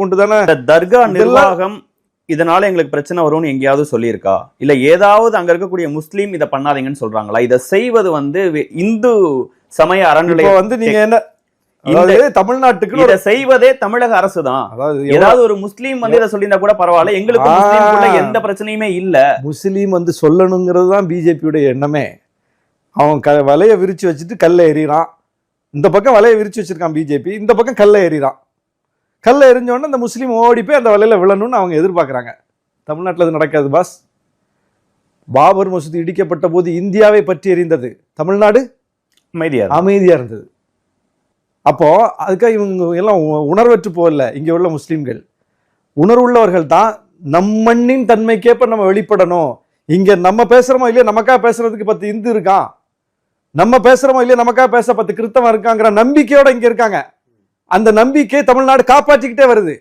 கொண்டுதானே தர்கா நிர்வாகம் இதனால எங்களுக்கு பிரச்சனை வரும்னு எங்கேயாவது சொல்லியிருக்கா? இல்ல ஏதாவது அங்க இருக்கக்கூடிய முஸ்லீம் இதை பண்ணாதீங்கன்னு சொல்றாங்களா? இதை செய்வது இந்து சமய அறநிலையம் நீங்க என்ன தமிழ்நாட்டுக்கு இதை செய்வதே தமிழக அரசு தான். ஏதாவது ஒரு முஸ்லீம் இதை சொல்லியிருந்தா கூட பரவாயில்ல, எங்களுக்கு முஸ்லீம் எந்த பிரச்சனையுமே இல்ல. முஸ்லீம் சொல்லணுங்கிறது தான் பிஜேபியோட எண்ணமே. அவன் வலைய விரிச்சு வச்சுட்டு கல்ல எறிறான். இந்த பக்கம் வலைய விரிச்சு வச்சிருக்கான் பிஜேபி, இந்த பக்கம் கல்ல எறிறான். கல்ல எறிஞ்ச உடனே அந்த முஸ்லீம் ஓடி போய் அந்த வலையில விழணும்னு அவங்க எதிர்பார்க்கறாங்க. தமிழ்நாட்டில் அது நடக்காது பாஸ். பாபர் மசூதி இடிக்கப்பட்ட போது இந்தியாவை பற்றி எறிந்தது, தமிழ்நாடு அமைதியா இருந்தது. அப்போ அதுக்காக இவங்க எல்லாம் உணர்வற்று போகல. இங்க உள்ள முஸ்லீம்கள் உணர்வுள்ளவர்கள் தான். நம் மண்ணின் தன்மைக்கேற்ப நம்ம வெளிப்படணும். இங்க நம்ம பேசுறோமோ இல்லையா, நமக்காக பேசுறதுக்கு 10 இந்து இருக்கான், நம்ம பேசுறோமோ இல்லையா நமக்காக பேச 10 கிறிஸ்தவம் இருக்காங்கிற நம்பிக்கையோட இங்க இருக்காங்க. அந்த நம்பிக்கை தமிழ்நாடு காப்பாற்றிக்கிட்டே வருது.